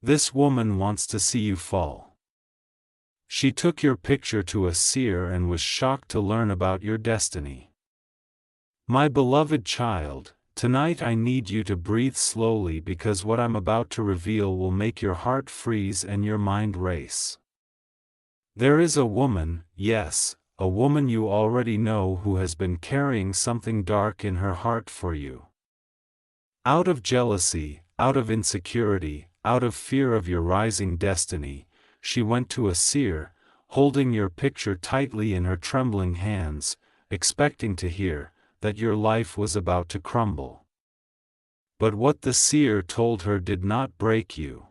This woman wants to see you fall. She took your picture to a seer and was shocked to learn about your destiny. My beloved child, tonight I need you to breathe slowly because what I'm about to reveal will make your heart freeze and your mind race. There is a woman, yes, a woman you already know who has been carrying something dark in her heart for you. Out of jealousy, out of insecurity, out of fear of your rising destiny, she went to a seer, holding your picture tightly in her trembling hands, expecting to hear that your life was about to crumble. But what the seer told her did not break you.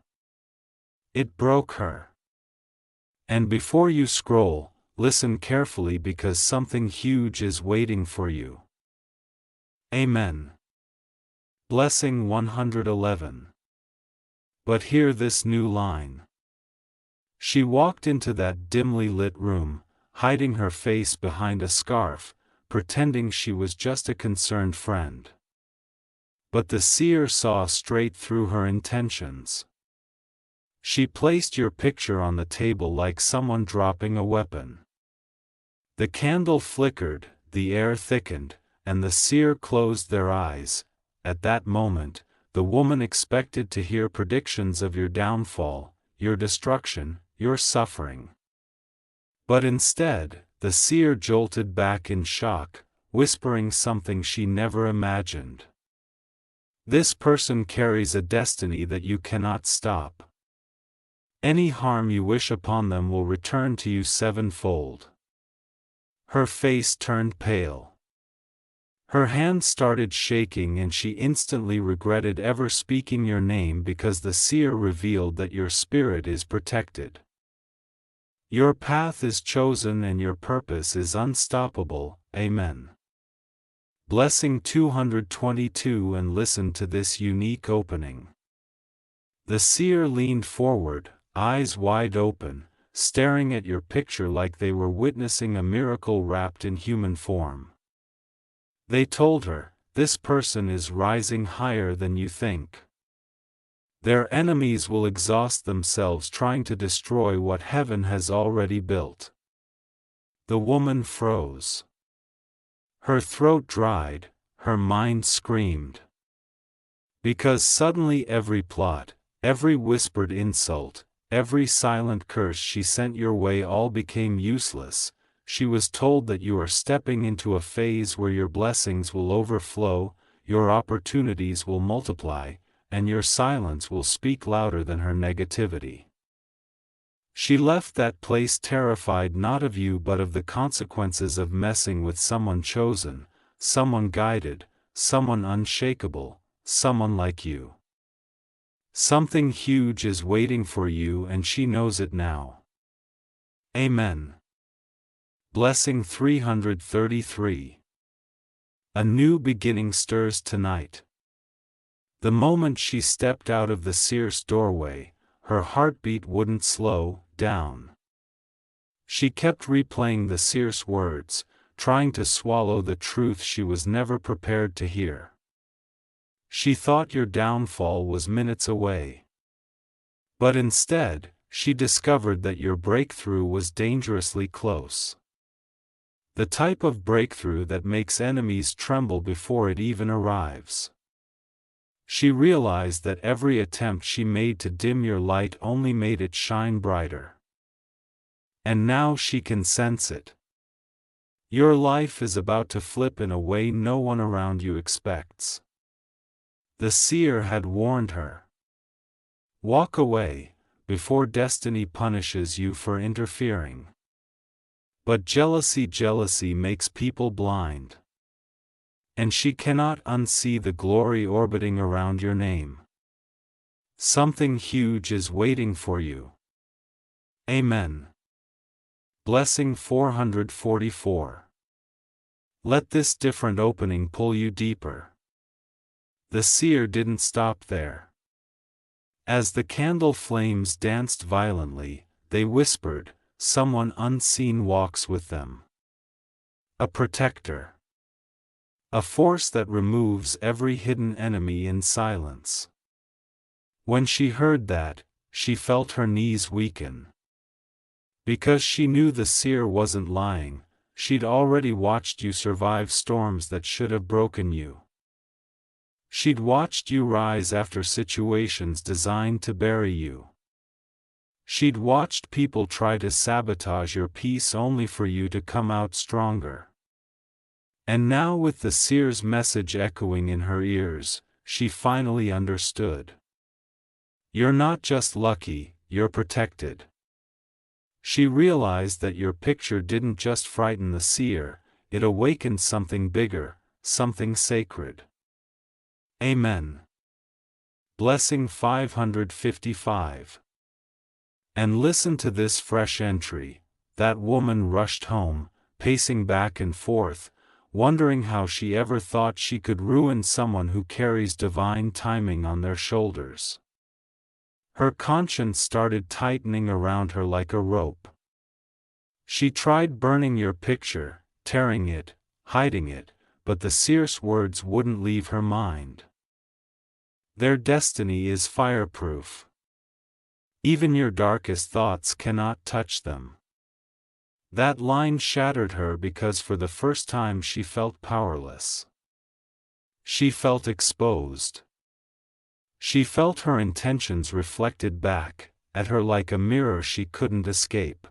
It broke her. And before you scroll, listen carefully because something huge is waiting for you. Amen. Blessing 111. But hear this new line. She walked into that dimly lit room, hiding her face behind a scarf, pretending she was just a concerned friend. But the seer saw straight through her intentions. She placed your picture on the table like someone dropping a weapon. The candle flickered, the air thickened, and the seer closed their eyes. At that moment, the woman expected to hear predictions of your downfall, your destruction, your suffering. But instead, the seer jolted back in shock, whispering something she never imagined. This person carries a destiny that you cannot stop. Any harm you wish upon them will return to you sevenfold. Her face turned pale. Her hand started shaking and she instantly regretted ever speaking your name because the seer revealed that your spirit is protected. Your path is chosen and your purpose is unstoppable. Amen. Blessing 222. And listen to this unique opening. The seer leaned forward, eyes wide open, staring at your picture like they were witnessing a miracle wrapped in human form. They told her, "This person is rising higher than you think. Their enemies will exhaust themselves trying to destroy what heaven has already built." The woman froze. Her throat dried, her mind screamed. Because suddenly every plot, every whispered insult, every silent curse she sent your way all became useless. She was told that you are stepping into a phase where your blessings will overflow, your opportunities will multiply, and your silence will speak louder than her negativity. She left that place terrified not of you but of the consequences of messing with someone chosen, someone guided, someone unshakable, someone like you. Something huge is waiting for you and she knows it now. Amen. Blessing 333. A new beginning stirs tonight. The moment she stepped out of the seer's doorway, her heartbeat wouldn't slow down. She kept replaying the seer's words, trying to swallow the truth she was never prepared to hear. She thought your downfall was minutes away. But instead, she discovered that your breakthrough was dangerously close. The type of breakthrough that makes enemies tremble before it even arrives. She realized that every attempt she made to dim your light only made it shine brighter. And now she can sense it. Your life is about to flip in a way no one around you expects. The seer had warned her. Walk away, before destiny punishes you for interfering. But jealousy makes people blind. And she cannot unsee the glory orbiting around your name. Something huge is waiting for you. Amen. Blessing 444. Let this different opening pull you deeper. The seer didn't stop there. As the candle flames danced violently, they whispered, "Someone unseen walks with them. A protector. A force that removes every hidden enemy in silence." When she heard that, she felt her knees weaken. Because she knew the seer wasn't lying, she'd already watched you survive storms that should have broken you. She'd watched you rise after situations designed to bury you. She'd watched people try to sabotage your peace only for you to come out stronger. And now, with the seer's message echoing in her ears, she finally understood. You're not just lucky, you're protected. She realized that your picture didn't just frighten the seer, it awakened something bigger, something sacred. Amen. Blessing 555. And listen to this fresh entry. That woman rushed home, pacing back and forth, wondering how she ever thought she could ruin someone who carries divine timing on their shoulders. Her conscience started tightening around her like a rope. She tried burning your picture, tearing it, hiding it, but the seer's words wouldn't leave her mind. Their destiny is fireproof. Even your darkest thoughts cannot touch them. That line shattered her because for the first time she felt powerless. She felt exposed. She felt her intentions reflected back at her like a mirror she couldn't escape.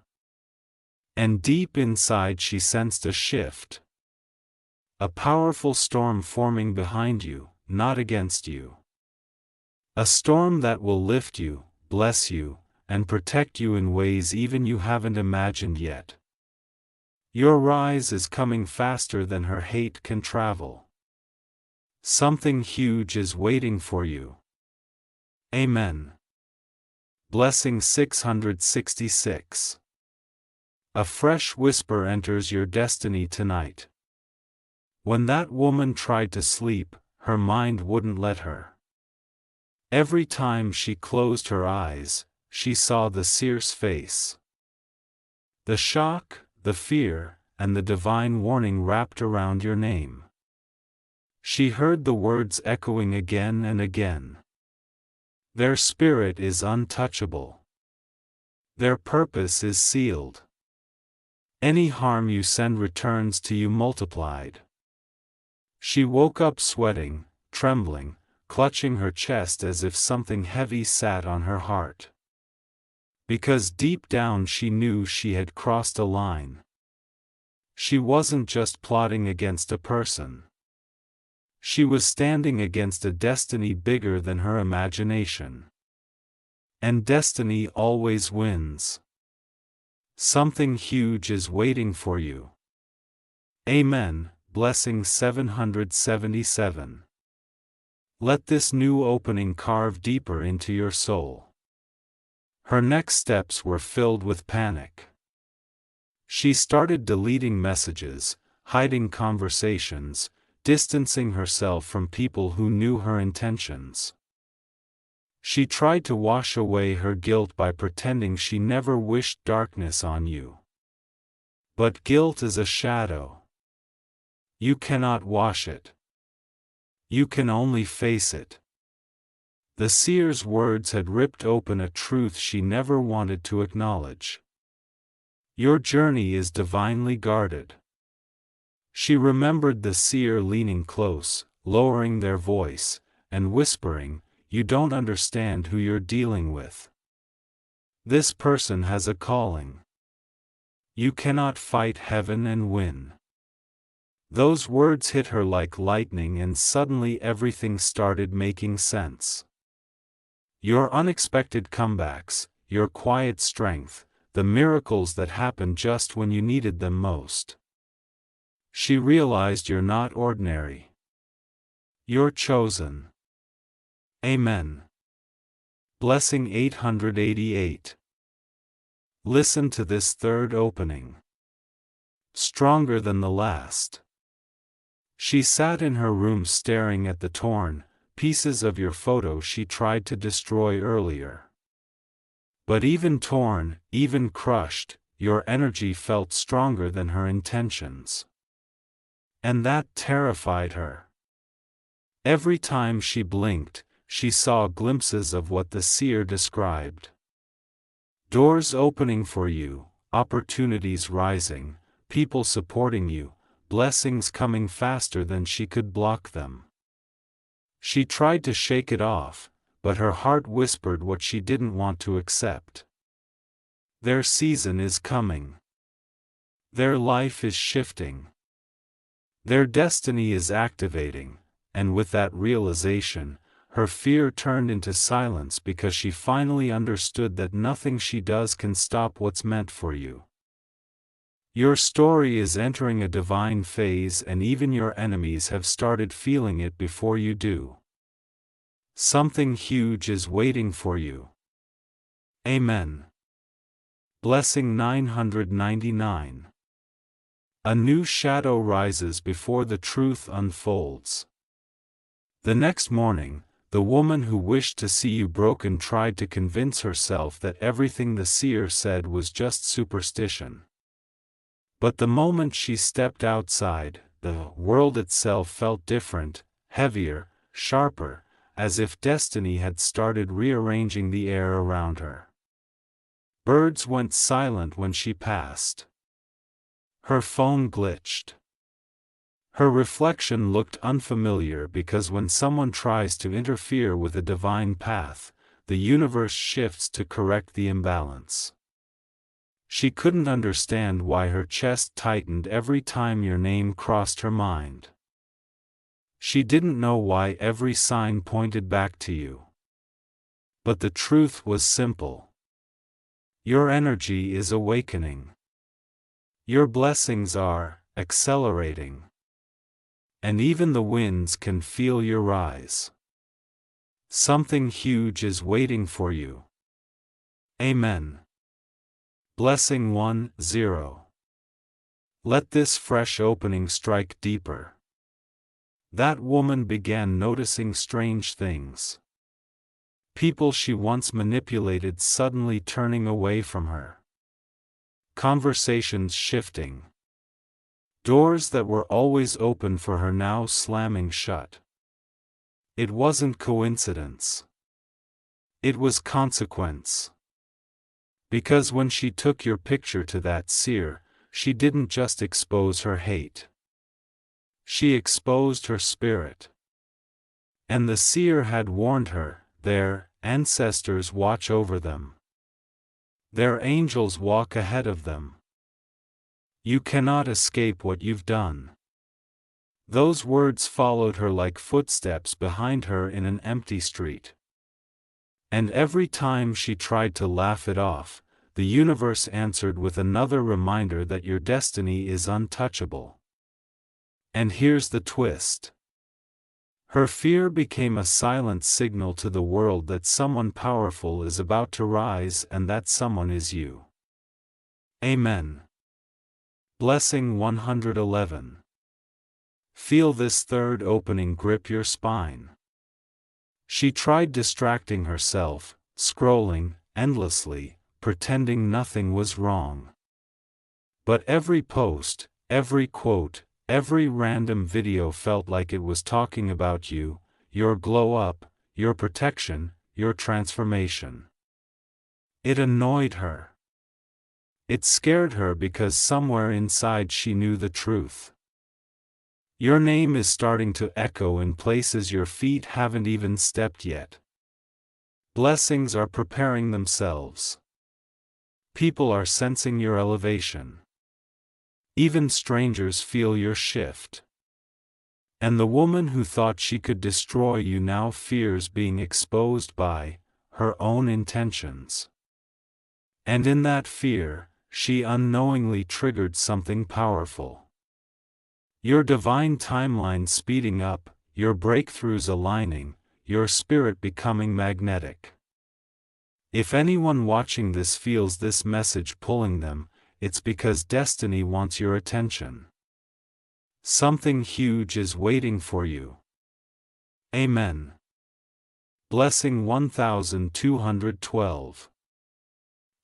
And deep inside she sensed a shift. A powerful storm forming behind you, not against you. A storm that will lift you, bless you, and protect you in ways even you haven't imagined yet. Your rise is coming faster than her hate can travel. Something huge is waiting for you. Amen. Blessing 666. A fresh whisper enters your destiny tonight. When that woman tried to sleep, her mind wouldn't let her. Every time she closed her eyes, she saw the seer's face. The shock, the fear, and the divine warning wrapped around your name. She heard the words echoing again and again. Their spirit is untouchable. Their purpose is sealed. Any harm you send returns to you multiplied. She woke up sweating, trembling, clutching her chest as if something heavy sat on her heart. Because deep down she knew she had crossed a line. She wasn't just plotting against a person. She was standing against a destiny bigger than her imagination. And destiny always wins. Something huge is waiting for you. Amen. Blessing 777. Let this new opening carve deeper into your soul. Her next steps were filled with panic. She started deleting messages, hiding conversations, distancing herself from people who knew her intentions. She tried to wash away her guilt by pretending she never wished darkness on you. But guilt is a shadow. You cannot wash it. You can only face it. The seer's words had ripped open a truth she never wanted to acknowledge. Your journey is divinely guarded. She remembered the seer leaning close, lowering their voice, and whispering, "You don't understand who you're dealing with. This person has a calling. You cannot fight heaven and win." Those words hit her like lightning, and suddenly everything started making sense. Your unexpected comebacks, your quiet strength, the miracles that happen just when you needed them most. She realized you're not ordinary. You're chosen. Amen. Blessing 888. Listen to this third opening. Stronger than the last. She sat in her room staring at the torn pieces of your photo she tried to destroy earlier. But even torn, even crushed, your energy felt stronger than her intentions. And that terrified her. Every time she blinked, she saw glimpses of what the seer described. Doors opening for you, opportunities rising, people supporting you, blessings coming faster than she could block them. She tried to shake it off, but her heart whispered what she didn't want to accept. Their season is coming. Their life is shifting. Their destiny is activating, and with that realization, her fear turned into silence because she finally understood that nothing she does can stop what's meant for you. Your story is entering a divine phase, and even your enemies have started feeling it before you do. Something huge is waiting for you. Amen. Blessing 999. A new shadow rises before the truth unfolds. The next morning, the woman who wished to see you broken tried to convince herself that everything the seer said was just superstition. But the moment she stepped outside, the world itself felt different, heavier, sharper, as if destiny had started rearranging the air around her. Birds went silent when she passed. Her phone glitched. Her reflection looked unfamiliar because when someone tries to interfere with a divine path, the universe shifts to correct the imbalance. She couldn't understand why her chest tightened every time your name crossed her mind. She didn't know why every sign pointed back to you. But the truth was simple. Your energy is awakening. Your blessings are accelerating. And even the winds can feel your rise. Something huge is waiting for you. Amen. Blessing 10. Let this fresh opening strike deeper. That woman began noticing strange things. People she once manipulated suddenly turning away from her. Conversations shifting. Doors that were always open for her now slamming shut. It wasn't coincidence. It was consequence. Because when she took your picture to that seer, she didn't just expose her hate. She exposed her spirit. And the seer had warned her, their ancestors watch over them. Their angels walk ahead of them. You cannot escape what you've done. Those words followed her like footsteps behind her in an empty street. And every time she tried to laugh it off, the universe answered with another reminder that your destiny is untouchable. And here's the twist. Her fear became a silent signal to the world that someone powerful is about to rise, and that someone is you. Amen. Blessing 111. Feel this third opening grip your spine. She tried distracting herself, scrolling endlessly, pretending nothing was wrong. But every post, every quote, every random video felt like it was talking about you, your glow up, your protection, your transformation. It annoyed her. It scared her because somewhere inside she knew the truth. Your name is starting to echo in places your feet haven't even stepped yet. Blessings are preparing themselves. People are sensing your elevation. Even strangers feel your shift. And the woman who thought she could destroy you now fears being exposed by her own intentions. And in that fear, she unknowingly triggered something powerful. Your divine timeline speeding up, your breakthroughs aligning, your spirit becoming magnetic. If anyone watching this feels this message pulling them, it's because destiny wants your attention. Something huge is waiting for you. Amen. Blessing 1212.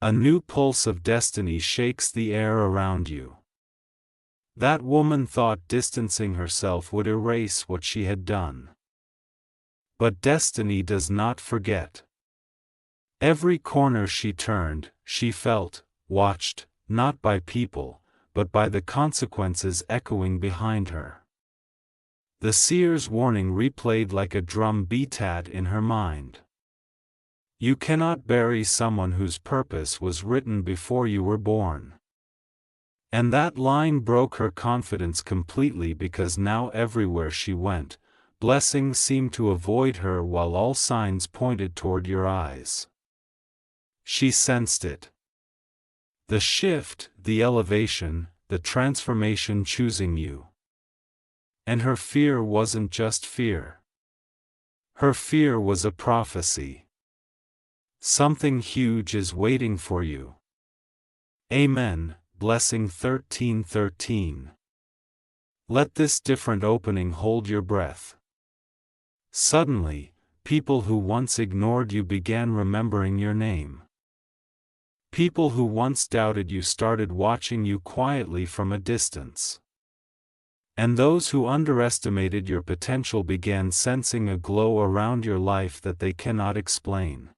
A new pulse of destiny shakes the air around you. That woman thought distancing herself would erase what she had done. But destiny does not forget. Every corner she turned, she felt, watched, not by people, but by the consequences echoing behind her. The seer's warning replayed like a drum beat in her mind. You cannot bury someone whose purpose was written before you were born. And that line broke her confidence completely, because now everywhere she went, blessings seemed to avoid her while all signs pointed toward your eyes. She sensed it. The shift, the elevation, the transformation choosing you. And her fear wasn't just fear. Her fear was a prophecy. Something huge is waiting for you. Amen. Blessing 13:13. Let this different opening hold your breath. Suddenly, people who once ignored you began remembering your name. People who once doubted you started watching you quietly from a distance. And those who underestimated your potential began sensing a glow around your life that they cannot explain.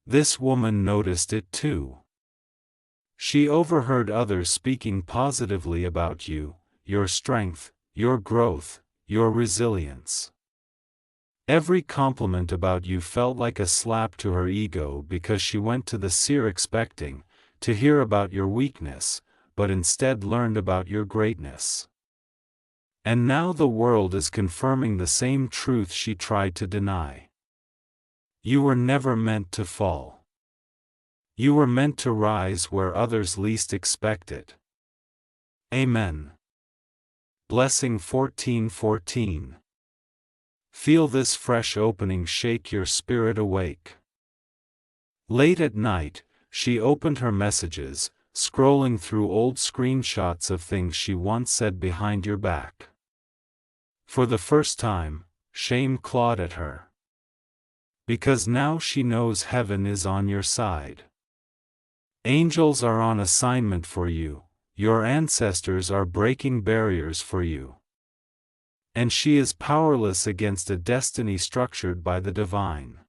This woman noticed it too. She overheard others speaking positively about you, your strength, your growth, your resilience. Every compliment about you felt like a slap to her ego, because she went to the seer expecting to hear about your weakness, but instead learned about your greatness. And now the world is confirming the same truth she tried to deny. You were never meant to fall. You were meant to rise where others least expect it. Amen. Blessing 14:14. Feel this fresh opening shake your spirit awake. Late at night, she opened her messages, scrolling through old screenshots of things she once said behind your back. For the first time, shame clawed at her. Because now she knows heaven is on your side. Angels are on assignment for you, your ancestors are breaking barriers for you. And she is powerless against a destiny structured by the divine.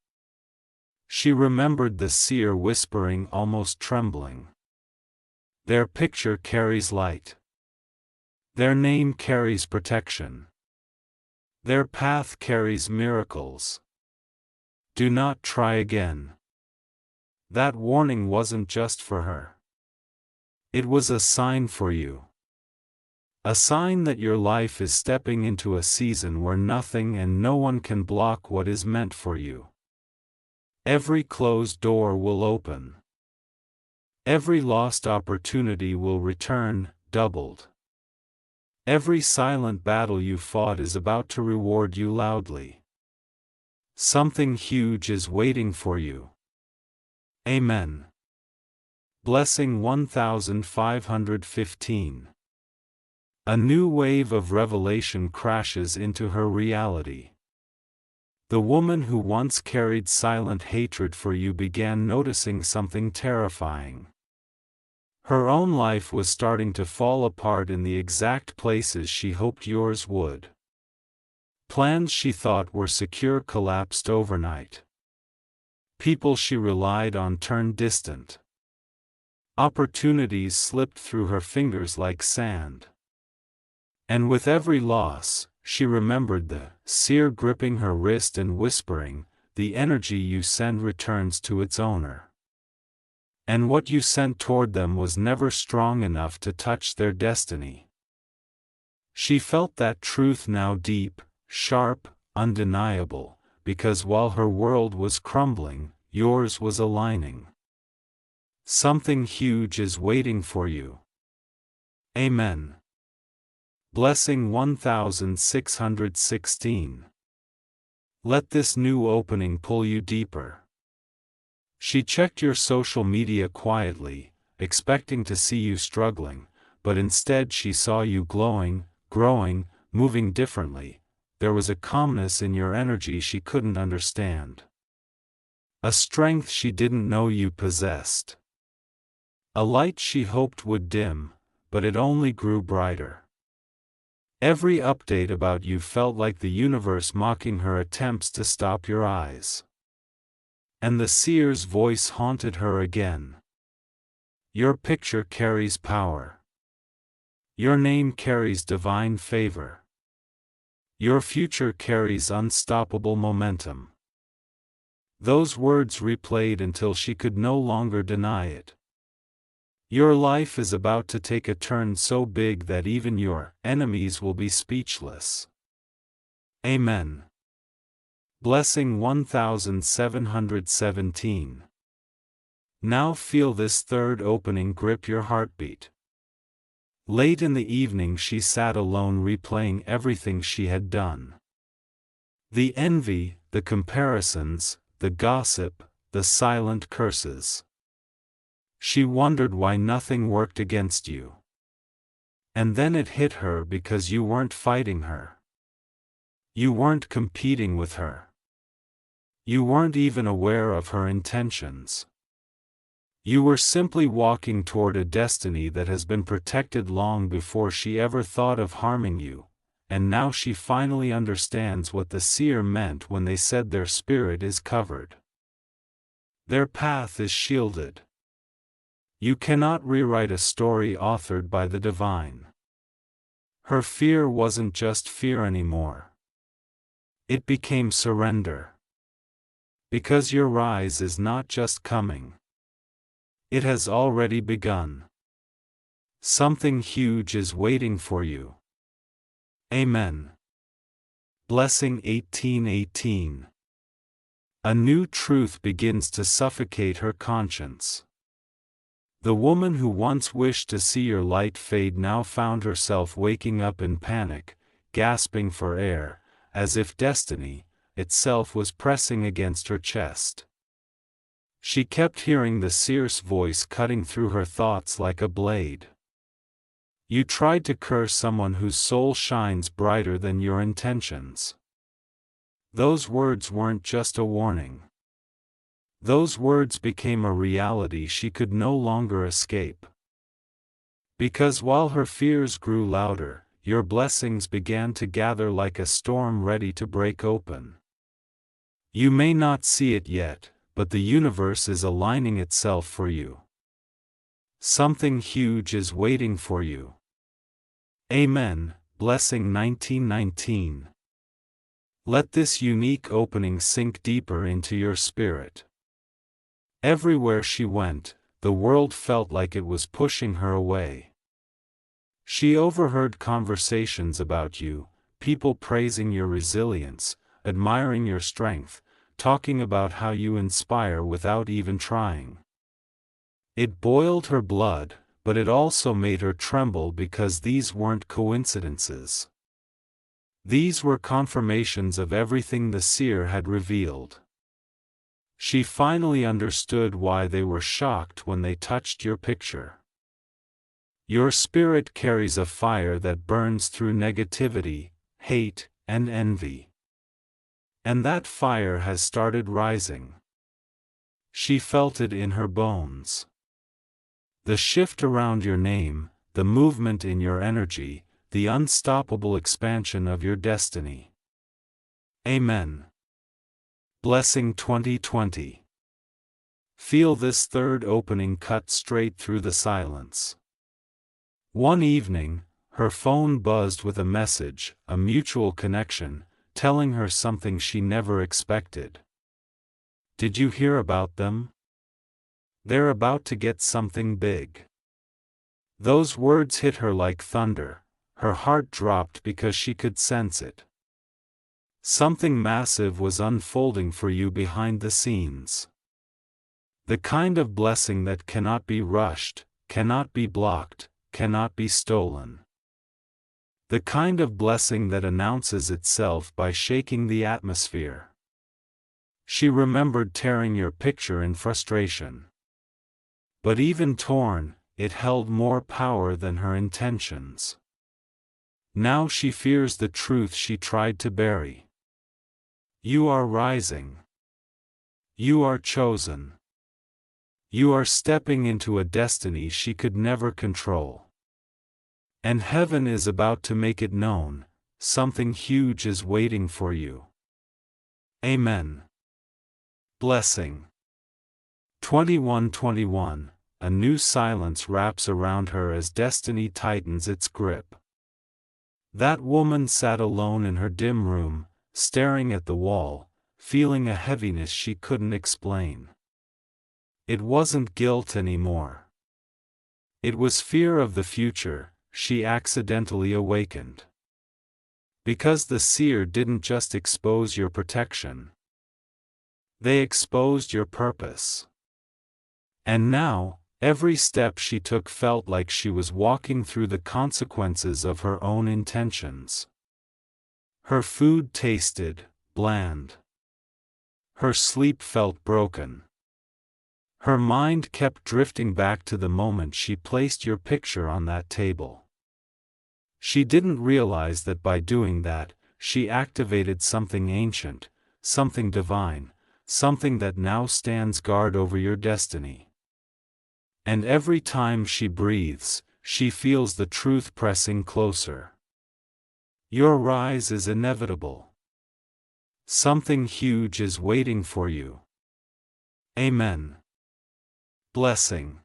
She remembered the seer whispering, almost trembling. Their picture carries light. Their name carries protection. Their path carries miracles. Do not try again. That warning wasn't just for her. It was a sign for you. A sign that your life is stepping into a season where nothing and no one can block what is meant for you. Every closed door will open. Every lost opportunity will return, doubled. Every silent battle you fought is about to reward you loudly. Something huge is waiting for you. Amen. Blessing 1515. A new wave of revelation crashes into her reality. The woman who once carried silent hatred for you began noticing something terrifying. Her own life was starting to fall apart in the exact places she hoped yours would. Plans she thought were secure collapsed overnight. People she relied on turned distant. Opportunities slipped through her fingers like sand. And with every loss, she remembered the seer gripping her wrist and whispering, "The energy you send returns to its owner." And what you sent toward them was never strong enough to touch their destiny. She felt that truth now deep, sharp, undeniable, because while her world was crumbling, yours was aligning. Something huge is waiting for you. Amen. Blessing 1616. Let this new opening pull you deeper. She checked your social media quietly, expecting to see you struggling, but instead she saw you glowing, growing, moving differently. There was a calmness in your energy she couldn't understand. A strength she didn't know you possessed. A light she hoped would dim, but it only grew brighter. Every update about you felt like the universe mocking her attempts to stop your eyes. And the seer's voice haunted her again. Your picture carries power. Your name carries divine favor. Your future carries unstoppable momentum. Those words replayed until she could no longer deny it. Your life is about to take a turn so big that even your enemies will be speechless. Amen. Blessing 1717. Now feel this third opening grip your heartbeat. Late in the evening she sat alone replaying everything she had done. The envy, the comparisons, the gossip, the silent curses. She wondered why nothing worked against you. And then it hit her because you weren't fighting her. You weren't competing with her. You weren't even aware of her intentions. You were simply walking toward a destiny that has been protected long before she ever thought of harming you, and now she finally understands what the seer meant when they said their spirit is covered. Their path is shielded. You cannot rewrite a story authored by the divine. Her fear wasn't just fear anymore. It became surrender. Because your rise is not just coming. It has already begun. Something huge is waiting for you. Amen. Blessing 1818. A new truth begins to suffocate her conscience. The woman who once wished to see your light fade now found herself waking up in panic, gasping for air, as if destiny itself was pressing against her chest. She kept hearing the seer's voice cutting through her thoughts like a blade. You tried to curse someone whose soul shines brighter than your intentions. Those words weren't just a warning. Those words became a reality she could no longer escape. Because while her fears grew louder, your blessings began to gather like a storm ready to break open. You may not see it yet, but the universe is aligning itself for you. Something huge is waiting for you. Amen. Blessing 1919. Let this unique opening sink deeper into your spirit. Everywhere she went, the world felt like it was pushing her away. She overheard conversations about you, people praising your resilience, admiring your strength, talking about how you inspire without even trying. It boiled her blood, but it also made her tremble because these weren't coincidences. These were confirmations of everything the seer had revealed. She finally understood why they were shocked when they touched your picture. Your spirit carries a fire that burns through negativity, hate, and envy. And that fire has started rising. She felt it in her bones. The shift around your name, the movement in your energy, the unstoppable expansion of your destiny. Amen. Blessing 2020. Feel this third opening cut straight through the silence. One evening, her phone buzzed with a message, a mutual connection, telling her something she never expected. Did you hear about them? They're about to get something big. Those words hit her like thunder. Her heart dropped because she could sense it. Something massive was unfolding for you behind the scenes. The kind of blessing that cannot be rushed, cannot be blocked, cannot be stolen. The kind of blessing that announces itself by shaking the atmosphere. She remembered tearing your picture in frustration. But even torn, it held more power than her intentions. Now she fears the truth she tried to bury. You are rising. You are chosen. You are stepping into a destiny she could never control. And heaven is about to make it known, something huge is waiting for you. Amen. Blessing. 21:21. A new silence wraps around her as destiny tightens its grip. That woman sat alone in her dim room, staring at the wall, feeling a heaviness she couldn't explain. It wasn't guilt anymore. It was fear of the future she accidentally awakened. Because the seer didn't just expose your protection. They exposed your purpose. And now, every step she took felt like she was walking through the consequences of her own intentions. Her food tasted bland. Her sleep felt broken. Her mind kept drifting back to the moment she placed your picture on that table. She didn't realize that by doing that, she activated something ancient, something divine, something that now stands guard over your destiny. And every time she breathes, she feels the truth pressing closer. Your rise is inevitable. Something huge is waiting for you. Amen. Blessing.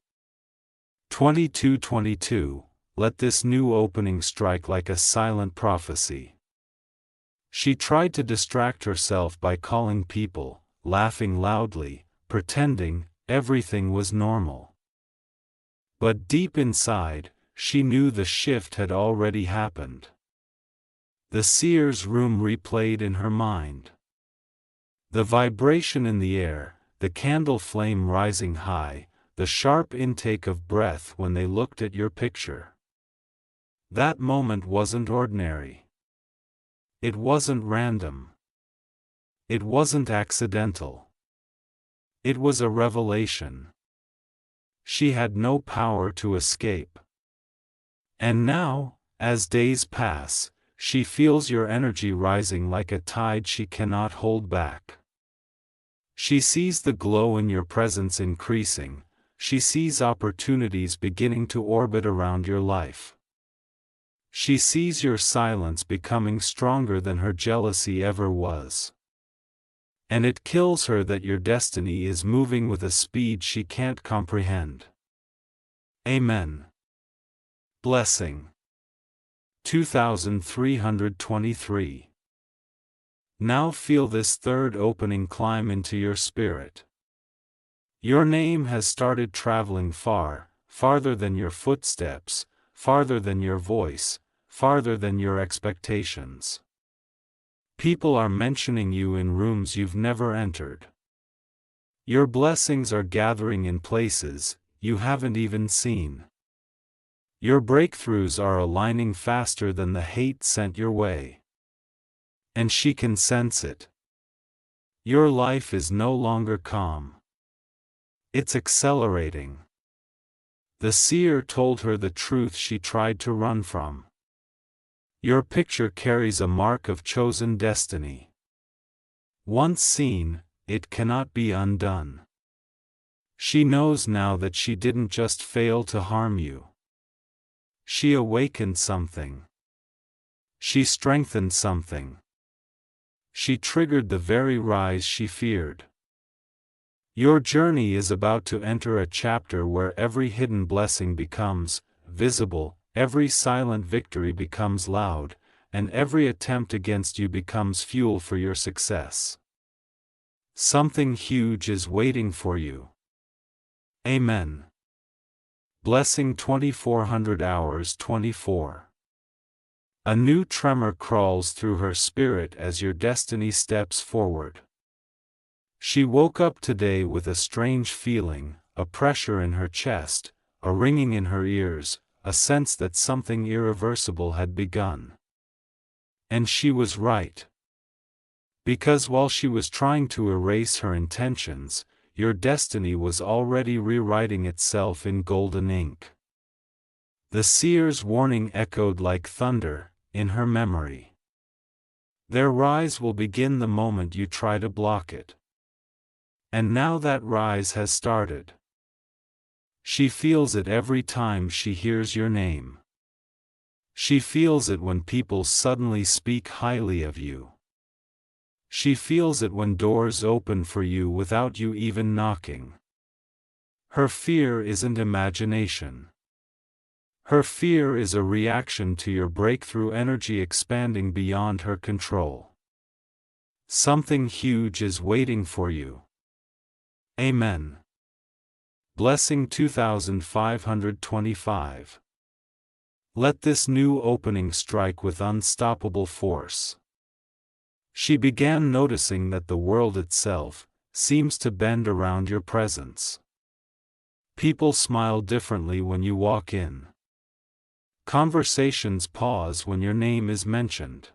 22:22. Let this new opening strike like a silent prophecy. She tried to distract herself by calling people, laughing loudly, pretending everything was normal. But deep inside, she knew the shift had already happened. The seer's room replayed in her mind. The vibration in the air, the candle flame rising high, the sharp intake of breath when they looked at your picture. That moment wasn't ordinary. It wasn't random. It wasn't accidental. It was a revelation. She had no power to escape. And now, as days pass, she feels your energy rising like a tide she cannot hold back. She sees the glow in your presence increasing, she sees opportunities beginning to orbit around your life. She sees your silence becoming stronger than her jealousy ever was. And it kills her that your destiny is moving with a speed she can't comprehend. Amen. Blessing. 2323. Now feel this third opening climb into your spirit. Your name has started traveling far, farther than your footsteps, farther than your voice, farther than your expectations. People are mentioning you in rooms you've never entered. Your blessings are gathering in places you haven't even seen. Your breakthroughs are aligning faster than the hate sent your way. And she can sense it. Your life is no longer calm. It's accelerating. The seer told her the truth she tried to run from. Your picture carries a mark of chosen destiny. Once seen, it cannot be undone. She knows now that she didn't just fail to harm you. She awakened something. She strengthened something. She triggered the very rise she feared. Your journey is about to enter a chapter where every hidden blessing becomes visible, every silent victory becomes loud, and every attempt against you becomes fuel for your success. Something huge is waiting for you. Amen. Blessing. 2400 hours 24. A new tremor crawls through her spirit as your destiny steps forward. She woke up today with a strange feeling, a pressure in her chest, a ringing in her ears, a sense that something irreversible had begun. And she was right. Because while she was trying to erase her intentions, your destiny was already rewriting itself in golden ink. The seer's warning echoed like thunder in her memory. Their rise will begin the moment you try to block it. And now that rise has started. She feels it every time she hears your name. She feels it when people suddenly speak highly of you. She feels it when doors open for you without you even knocking. Her fear isn't imagination. Her fear is a reaction to your breakthrough energy expanding beyond her control. Something huge is waiting for you. Amen. Blessing 2525. Let this new opening strike with unstoppable force. She began noticing that the world itself seems to bend around your presence. People smile differently when you walk in. Conversations pause when your name is mentioned.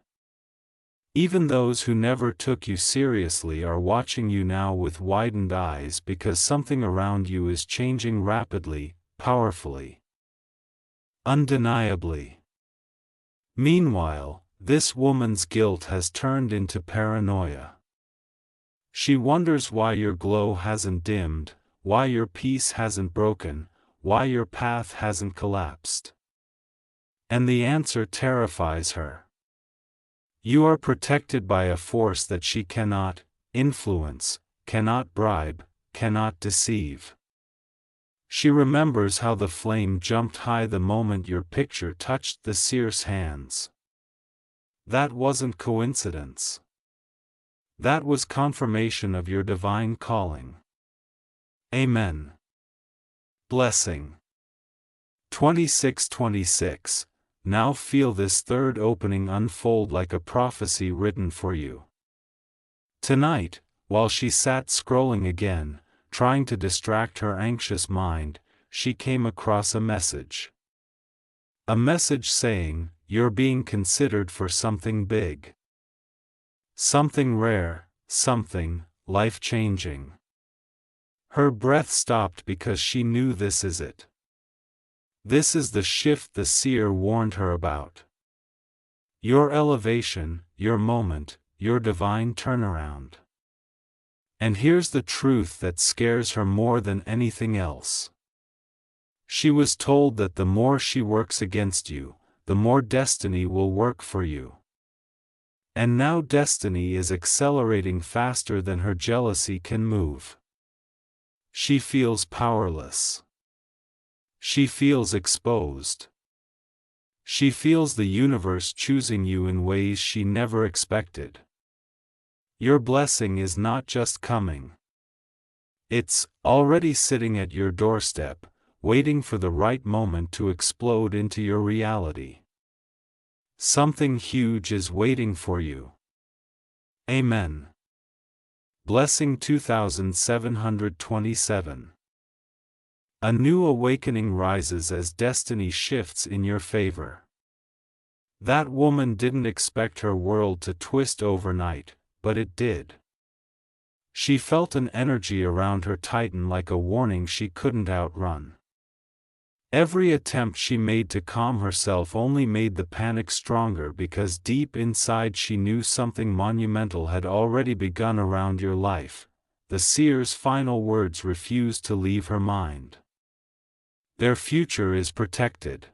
Even those who never took you seriously are watching you now with widened eyes because something around you is changing rapidly, powerfully, undeniably. Meanwhile, this woman's guilt has turned into paranoia. She wonders why your glow hasn't dimmed, why your peace hasn't broken, why your path hasn't collapsed. And the answer terrifies her. You are protected by a force that she cannot influence, cannot bribe, cannot deceive. She remembers how the flame jumped high the moment your picture touched the seer's hands. That wasn't coincidence. That was confirmation of your divine calling. Amen. Blessing 2626. Now feel this third opening unfold like a prophecy written for you. Tonight, while she sat scrolling again, trying to distract her anxious mind, she came across a message. A message saying, "You're being considered for something big. Something rare, something life-changing." Her breath stopped because she knew this is it. This is the shift the seer warned her about. Your elevation, your moment, your divine turnaround. And here's the truth that scares her more than anything else. She was told that the more she works against you, the more destiny will work for you. And now destiny is accelerating faster than her jealousy can move. She feels powerless. She feels exposed. She feels the universe choosing you in ways she never expected. Your blessing is not just coming. It's already sitting at your doorstep, waiting for the right moment to explode into your reality. Something huge is waiting for you. Amen. Blessing 2727. A new awakening rises as destiny shifts in your favor. That woman didn't expect her world to twist overnight, but it did. She felt an energy around her tighten like a warning she couldn't outrun. Every attempt she made to calm herself only made the panic stronger because deep inside she knew something monumental had already begun around your life. The seer's final words refused to leave her mind. Their future is protected.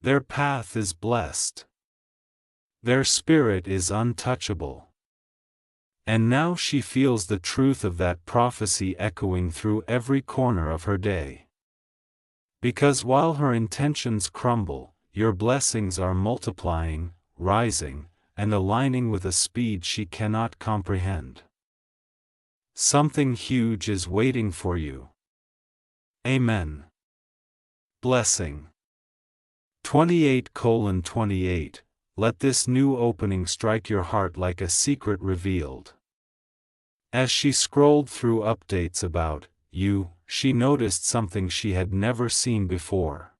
Their path is blessed. Their spirit is untouchable. And now she feels the truth of that prophecy echoing through every corner of her day. Because while her intentions crumble, your blessings are multiplying, rising, and aligning with a speed she cannot comprehend. Something huge is waiting for you. Amen. Blessing 28:28. Let this new opening strike your heart like a secret revealed. As she scrolled through updates about you, she noticed something she had never seen before.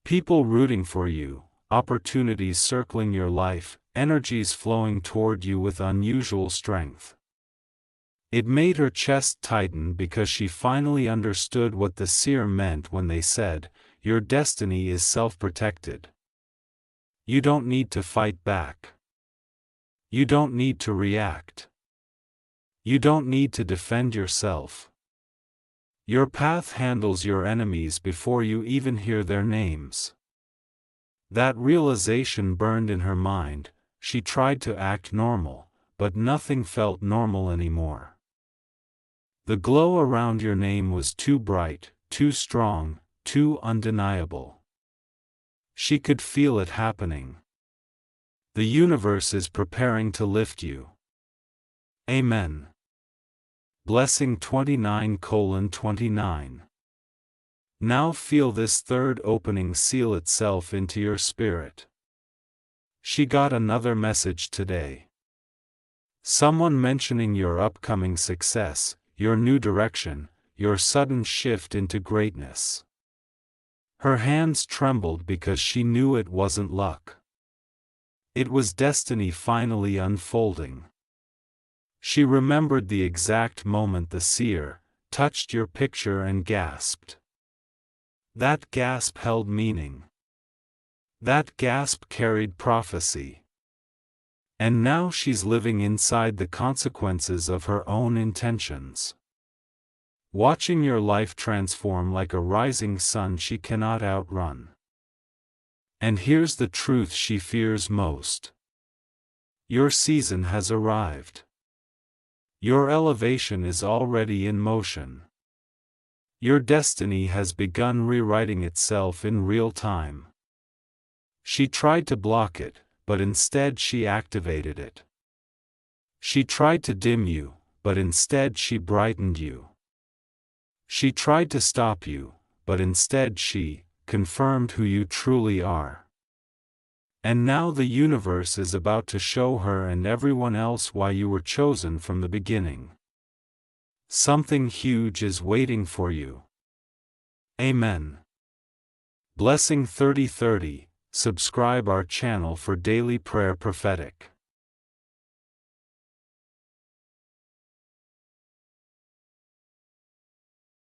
People rooting for you, opportunities circling your life, energies flowing toward you with unusual strength. It made her chest tighten because she finally understood what the seer meant when they said, "Your destiny is self-protected." You don't need to fight back. You don't need to react. You don't need to defend yourself. Your path handles your enemies before you even hear their names. That realization burned in her mind. She tried to act normal, but nothing felt normal anymore. The glow around your name was too bright, too strong, too undeniable. She could feel it happening. The universe is preparing to lift you. Amen. Blessing 29:29. Now feel this third opening seal itself into your spirit. She got another message today. Someone mentioning your upcoming success, your new direction, your sudden shift into greatness. Her hands trembled because she knew it wasn't luck. It was destiny finally unfolding. She remembered the exact moment the seer touched your picture and gasped. That gasp held meaning. That gasp carried prophecy. And now she's living inside the consequences of her own intentions. Watching your life transform like a rising sun she cannot outrun. And here's the truth she fears most. Your season has arrived. Your elevation is already in motion. Your destiny has begun rewriting itself in real time. She tried to block it, but instead she activated it. She tried to dim you, but instead she brightened you. She tried to stop you, but instead she confirmed who you truly are. And now the universe is about to show her and everyone else why you were chosen from the beginning. Something huge is waiting for you. Amen. Blessing 30:30. Subscribe our channel for daily prayer prophetic.